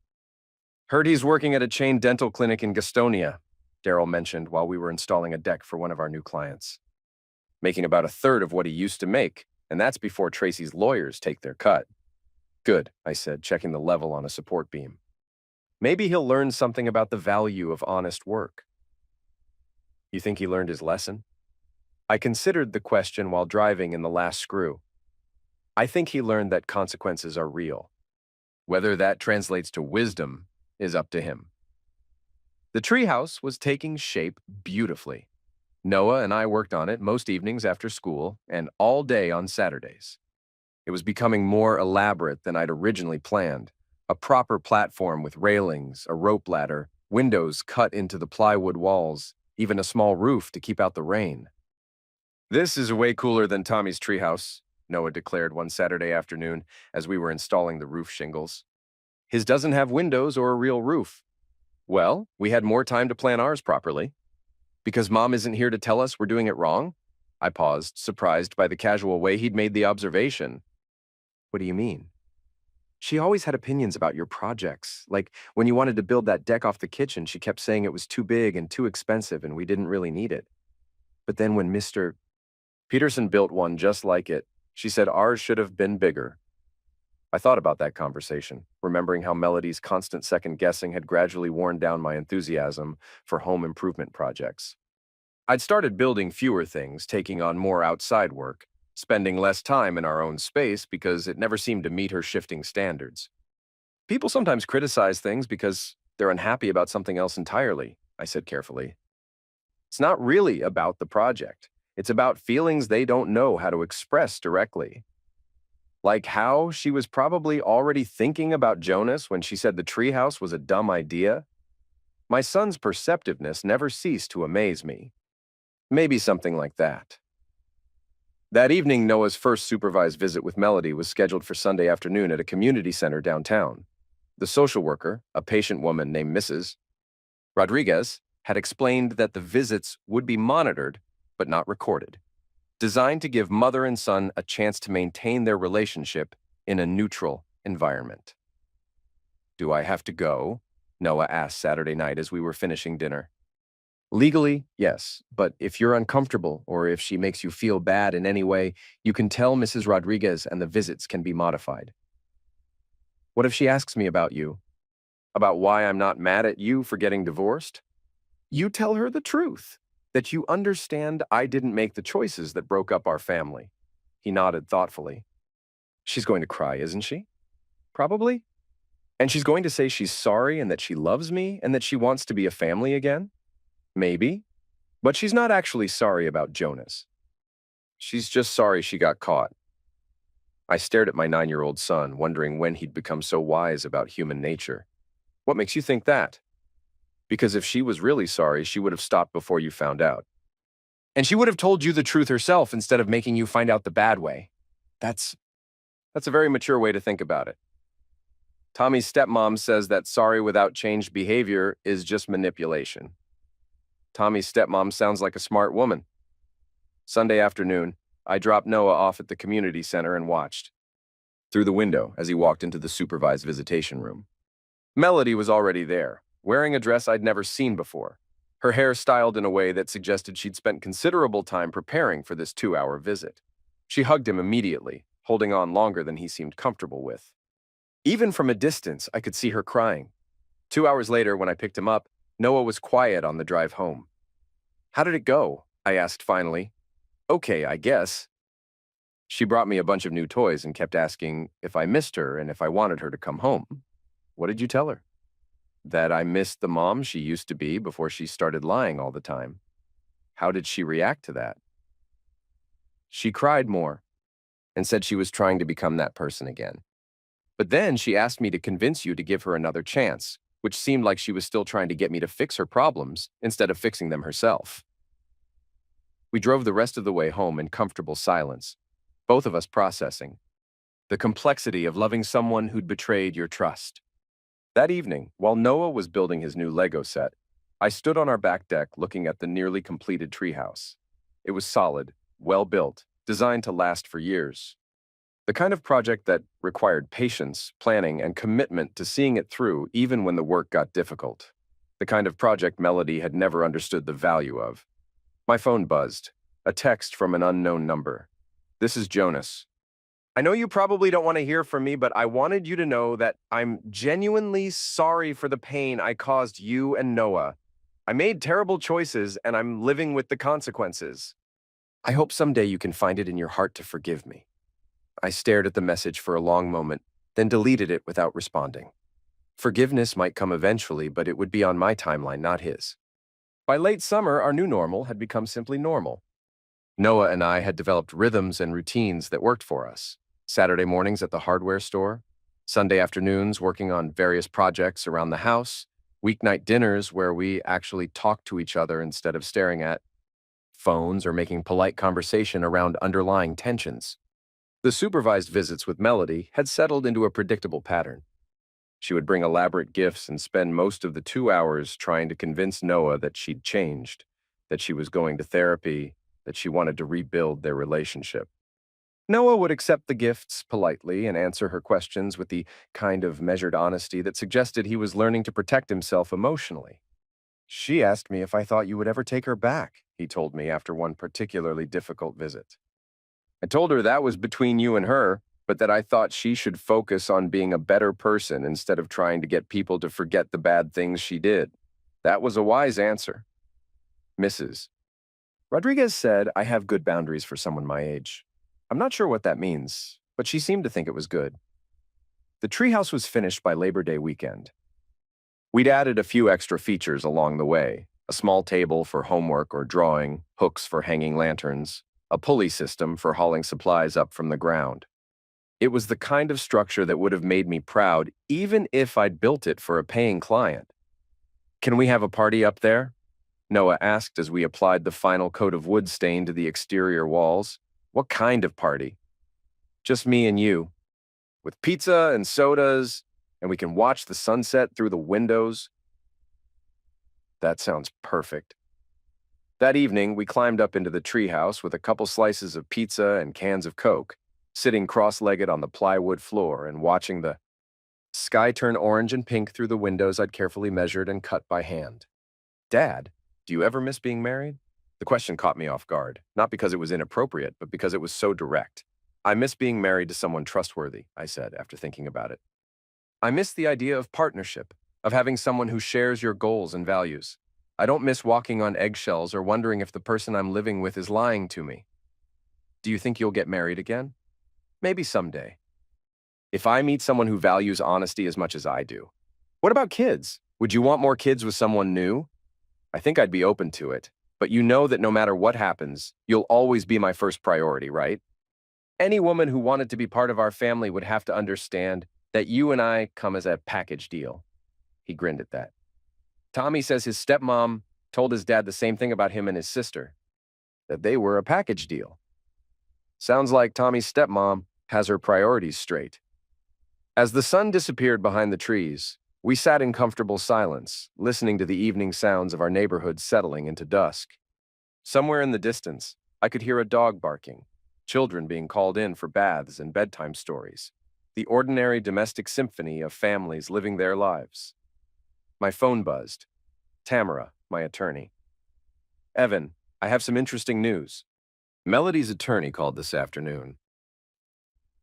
"Heard he's working at a chain dental clinic in Gastonia," Daryl mentioned while we were installing a deck for one of our new clients. "Making about a third of what he used to make, and that's before Tracy's lawyers take their cut." "Good," I said, checking the level on a support beam. "Maybe he'll learn something about the value of honest work." "You think he learned his lesson?" I considered the question while driving in the last screw. "I think he learned that consequences are real. Whether that translates to wisdom is up to him." The treehouse was taking shape beautifully. Noah and I worked on it most evenings after school and all day on Saturdays. It was becoming more elaborate than I'd originally planned. A proper platform with railings, a rope ladder, windows cut into the plywood walls, even a small roof to keep out the rain. "This is way cooler than Tommy's treehouse," Noah declared one Saturday afternoon as we were installing the roof shingles. "His doesn't have windows or a real roof." "Well, we had more time to plan ours properly." "Because Mom isn't here to tell us we're doing it wrong?" I paused, surprised by the casual way he'd made the observation. "What do you mean?" "She always had opinions about your projects. Like, when you wanted to build that deck off the kitchen, she kept saying it was too big and too expensive and we didn't really need it. But then when Mr. Peterson built one just like it, she said ours should have been bigger." I thought about that conversation, remembering how Melody's constant second-guessing had gradually worn down my enthusiasm for home improvement projects. I'd started building fewer things, taking on more outside work, spending less time in our own space because it never seemed to meet her shifting standards. "People sometimes criticize things because they're unhappy about something else entirely," I said carefully. "It's not really about the project. It's about feelings they don't know how to express directly." Like how she was probably already thinking about Jonas when she said the treehouse was a dumb idea. My son's perceptiveness never ceased to amaze me. Maybe something like that. That evening, Noah's first supervised visit with Melody was scheduled for Sunday afternoon at a community center downtown. The social worker, a patient woman named Mrs. Rodriguez, had explained that the visits would be monitored but not recorded, designed to give mother and son a chance to maintain their relationship in a neutral environment. "Do I have to go?" Noah asked Saturday night as we were finishing dinner. "Legally, yes, but if you're uncomfortable or if she makes you feel bad in any way, you can tell Mrs. Rodriguez and the visits can be modified." "What if she asks me about you? About why I'm not mad at you for getting divorced?" "You tell her the truth, that you understand I didn't make the choices that broke up our family." He nodded thoughtfully. "She's going to cry, isn't she?" "Probably. And she's going to say she's sorry and that she loves me and that she wants to be a family again?" "Maybe. But she's not actually sorry about Jonas. She's just sorry she got caught." I stared at my 9-year-old son, wondering when he'd become so wise about human nature. "What makes you think that?" "Because if she was really sorry, she would have stopped before you found out. And she would have told you the truth herself instead of making you find out the bad way." That's a very mature way to think about it. Tommy's stepmom says that sorry without changed behavior is just manipulation. Tommy's stepmom sounds like a smart woman. Sunday afternoon, I dropped Noah off at the community center and watched through the window as he walked into the supervised visitation room. Melody was already there, wearing a dress I'd never seen before, her hair styled in a way that suggested she'd spent considerable time preparing for this 2-hour visit. She hugged him immediately, holding on longer than he seemed comfortable with. Even from a distance, I could see her crying. 2 hours later, when I picked him up, Noah was quiet on the drive home. "How did it go?" I asked finally. "Okay, I guess." She brought me a bunch of new toys and kept asking if I missed her and if I wanted her to come home. What did you tell her? That I missed the mom she used to be before she started lying all the time. How did she react to that? She cried more and said she was trying to become that person again. But then she asked me to convince you to give her another chance, which seemed like she was still trying to get me to fix her problems instead of fixing them herself. We drove the rest of the way home in comfortable silence, both of us processing the complexity of loving someone who'd betrayed your trust. That evening, while Noah was building his new Lego set, I stood on our back deck looking at the nearly completed treehouse. It was solid, well built, designed to last for years. The kind of project that required patience, planning, and commitment to seeing it through even when the work got difficult. The kind of project Melody had never understood the value of. My phone buzzed. A text from an unknown number. "This is Jonas. I know you probably don't want to hear from me, but I wanted you to know that I'm genuinely sorry for the pain I caused you and Noah. I made terrible choices, and I'm living with the consequences. I hope someday you can find it in your heart to forgive me." I stared at the message for a long moment, then deleted it without responding. Forgiveness might come eventually, but it would be on my timeline, not his. By late summer, our new normal had become simply normal. Noah and I had developed rhythms and routines that worked for us. Saturday mornings at the hardware store, Sunday afternoons working on various projects around the house, weeknight dinners where we actually talked to each other instead of staring at phones or making polite conversation around underlying tensions. The supervised visits with Melody had settled into a predictable pattern. She would bring elaborate gifts and spend most of the 2 hours trying to convince Noah that she'd changed, that she was going to therapy, that she wanted to rebuild their relationship. Noah would accept the gifts politely and answer her questions with the kind of measured honesty that suggested he was learning to protect himself emotionally. "She asked me if I thought you would ever take her back," he told me after one particularly difficult visit. I told her that was between you and her, but that I thought she should focus on being a better person instead of trying to get people to forget the bad things she did. That was a wise answer. Mrs. Rodriguez said I have good boundaries for someone my age. I'm not sure what that means, but she seemed to think it was good. The treehouse was finished by Labor Day weekend. We'd added a few extra features along the way, a small table for homework or drawing, hooks for hanging lanterns, a pulley system for hauling supplies up from the ground. It was the kind of structure that would have made me proud even if I'd built it for a paying client. "Can we have a party up there?" Noah asked as we applied the final coat of wood stain to the exterior walls. "What kind of party?" "Just me and you, with pizza and sodas, and we can watch the sunset through the windows." That sounds perfect. That evening, we climbed up into the treehouse with a couple slices of pizza and cans of Coke, sitting cross-legged on the plywood floor and watching the sky turn orange and pink through the windows I'd carefully measured and cut by hand. "Dad, do you ever miss being married?" The question caught me off guard, not because it was inappropriate, but because it was so direct. "I miss being married to someone trustworthy," I said after thinking about it. "I miss the idea of partnership, of having someone who shares your goals and values. I don't miss walking on eggshells or wondering if the person I'm living with is lying to me." "Do you think you'll get married again?" "Maybe someday. If I meet someone who values honesty as much as I do." "What about kids? Would you want more kids with someone new?" "I think I'd be open to it, but you know that no matter what happens, you'll always be my first priority, right? Any woman who wanted to be part of our family would have to understand that you and I come as a package deal." He grinned at that. "Tommy says his stepmom told his dad the same thing about him and his sister, that they were a package deal." Sounds like Tommy's stepmom has her priorities straight. As the sun disappeared behind the trees, we sat in comfortable silence, listening to the evening sounds of our neighborhood settling into dusk. Somewhere in the distance, I could hear a dog barking, children being called in for baths and bedtime stories, the ordinary domestic symphony of families living their lives. My phone buzzed. Tamara, my attorney. "Evan, I have some interesting news." Melody's attorney called this afternoon.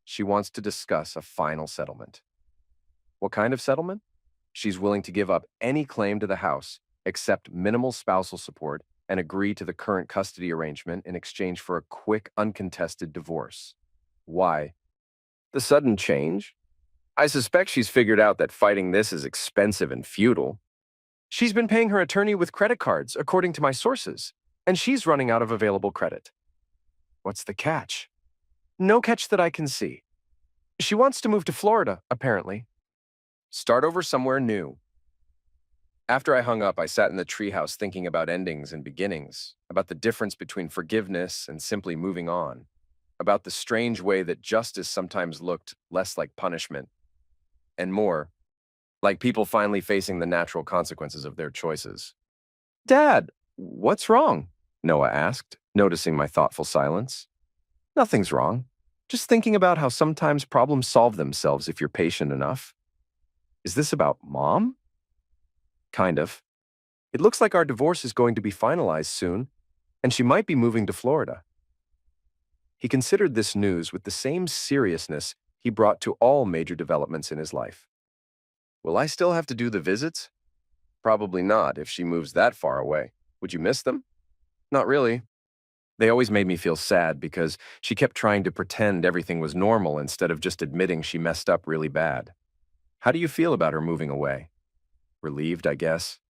She wants to discuss a final settlement. What kind of settlement? She's willing to give up any claim to the house, accept minimal spousal support, and agree to the current custody arrangement in exchange for a quick, uncontested divorce. Why? The sudden change? I suspect she's figured out that fighting this is expensive and futile. She's been paying her attorney with credit cards, according to my sources, and she's running out of available credit. What's the catch? No catch that I can see. She wants to move to Florida, apparently. Start over somewhere new. After I hung up, I sat in the treehouse thinking about endings and beginnings, about the difference between forgiveness and simply moving on, about the strange way that justice sometimes looked less like punishment and more like people finally facing the natural consequences of their choices. Dad, what's wrong? Noah asked, noticing my thoughtful silence. Nothing's wrong. Just thinking about how sometimes problems solve themselves if you're patient enough. Is this about Mom? Kind of. It looks like our divorce is going to be finalized soon, and she might be moving to Florida. He considered this news with the same seriousness he brought to all major developments in his life. Will I still have to do the visits? Probably not if she moves that far away. Would you miss them? Not really. They always made me feel sad because she kept trying to pretend everything was normal instead of just admitting she messed up really bad. How do you feel about her moving away? Relieved, I guess.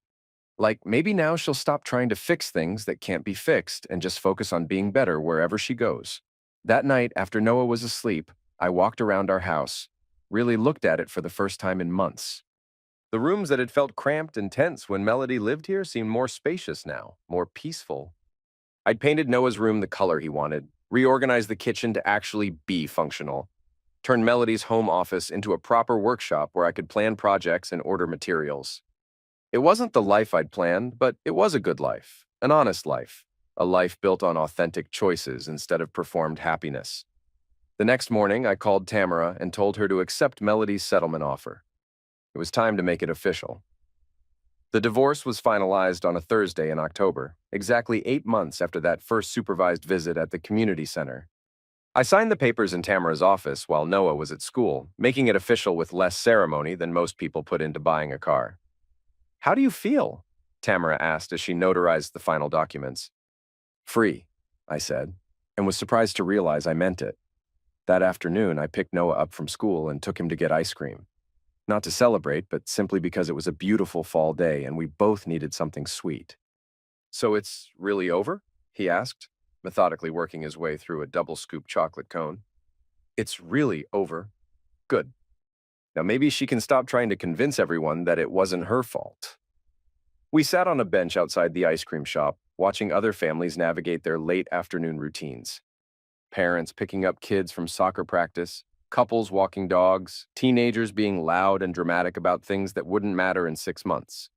Like maybe now she'll stop trying to fix things that can't be fixed and just focus on being better wherever she goes. That night, after Noah was asleep, I walked around our house, really looked at it for the first time in months. The rooms that had felt cramped and tense when Melody lived here seemed more spacious now, more peaceful. I'd painted Noah's room the color he wanted, reorganized the kitchen to actually be functional, turned Melody's home office into a proper workshop where I could plan projects and order materials. It wasn't the life I'd planned, but it was a good life, an honest life, a life built on authentic choices instead of performed happiness. The next morning, I called Tamara and told her to accept Melody's settlement offer. It was time to make it official. The divorce was finalized on a Thursday in October, exactly 8 months after that first supervised visit at the community center. I signed the papers in Tamara's office while Noah was at school, making it official with less ceremony than most people put into buying a car. How do you feel? Tamara asked as she notarized the final documents. Free, I said, and was surprised to realize I meant it. That afternoon, I picked Noah up from school and took him to get ice cream. Not to celebrate, but simply because it was a beautiful fall day and we both needed something sweet. So it's really over? He asked, methodically working his way through a double-scoop chocolate cone. It's really over. Good. Now maybe she can stop trying to convince everyone that it wasn't her fault. We sat on a bench outside the ice cream shop, watching other families navigate their late afternoon routines. Parents picking up kids from soccer practice, couples walking dogs, teenagers being loud and dramatic about things that wouldn't matter in 6 months.